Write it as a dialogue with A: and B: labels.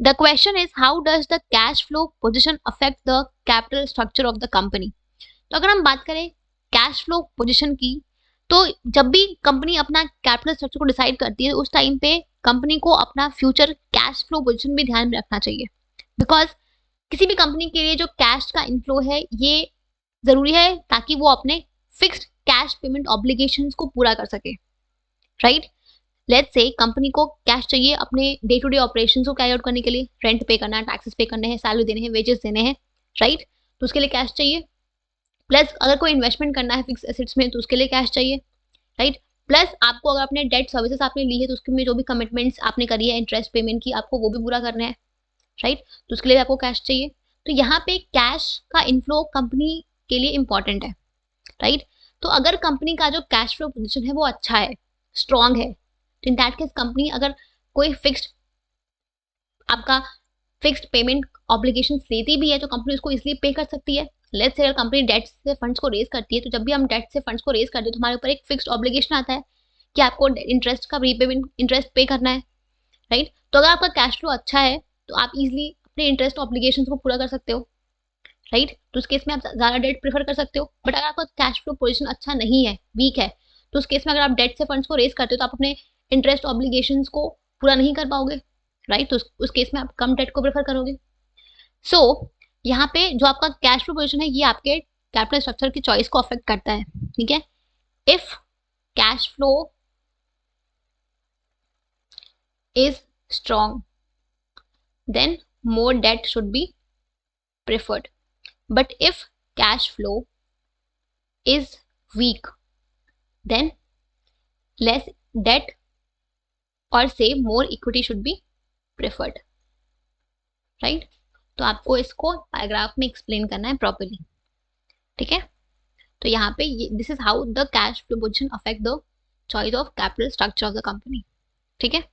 A: The question is how does the cash flow position affect the capital structure of the company. तो अगर हम बात करें cash flow position की, तो जब भी कंपनी अपना कैपिटल स्ट्रक्चर को डिसाइड करती है उस टाइम पे कंपनी को अपना फ्यूचर कैश फ्लो पोजिशन भी ध्यान में रखना चाहिए, बिकॉज किसी भी कंपनी के लिए जो कैश का इनफ्लो है ये जरूरी है ताकि वो अपने फिक्स्ड कैश पेमेंट ऑब्लिगेशंस को पूरा कर सके, राइट। लेट्स से कंपनी को कैश चाहिए अपने डे टू डे ऑपरेशंस को कैरी आउट करने के लिए, रेंट पे करना है, टैक्सेस पे करने हैं, सैलरी देने हैं, वेजेस देने हैं, राइट। तो उसके लिए कैश चाहिए। प्लस अगर कोई इन्वेस्टमेंट करना है फिक्स एसेट्स में तो उसके लिए कैश चाहिए, राइट। प्लस आपको अगर अपने डेट सर्विसेज आपने ली है तो उसके में जो भी कमिटमेंट्स आपने करी है इंटरेस्ट पेमेंट की, आपको वो भी पूरा करना है, राइट। तो उसके लिए आपको कैश चाहिए। तो यहाँ पे कैश का इनफ्लो कंपनी के लिए इंपॉर्टेंट है, राइट। तो अगर कंपनी का जो कैश फ्लो पोजीशन है वो अच्छा है, स्ट्रांग है, तो इन दैट केस कंपनी अगर कोई आपका फिक्स्ड पेमेंट ऑब्लिगेशन लेती भी है तो कंपनी उसको इसलिए पे कर सकती है। लेट्स से अगर कंपनी डेट से फंड्स को रेज करती है तो जब भी हम डेट से फंड्स को रेज करते हैं तो हमारे ऊपर एक फिक्स्ड ऑब्लिगेशन आता है कि आपको इंटरेस्ट का रीपेमेंट इंटरेस्ट पे करना है, राइट। तो अगर आपका कैश फ्लो अच्छा है तो आप इजिली अपने इंटरेस्ट ऑब्लिगेशन को पूरा कर सकते हो, राइट। तो उस केस में आप ज़्यादा डेट प्रेफर कर सकते हो। बट अगर आपका कैश फ्लो पोजीशन अच्छा नहीं है, वीक है, तो उस केस में अगर आप डेट से फंड्स को रेज करते हो तो आप अपने इंटरेस्ट ऑब्लिगेशंस को पूरा नहीं कर पाओगे, राइट। तो उस केस में आप कम डेट को प्रेफर करोगे। सो यहाँ पे जो आपका कैश फ्लो पोजीशन है ये आपके कैपिटल स्ट्रक्चर की चॉइस को अफेक्ट करता है, ठीक है। If cash flow is strong then more debt should be preferred, but if cash flow is weak then less debt or say more equity should be preferred, right। तो आपको इसको paragraph में explain करना है प्रॉपर्ली, ठीक है। तो यहाँ पे this is how the cash flow position affect the choice of capital structure of the company, ठीक है।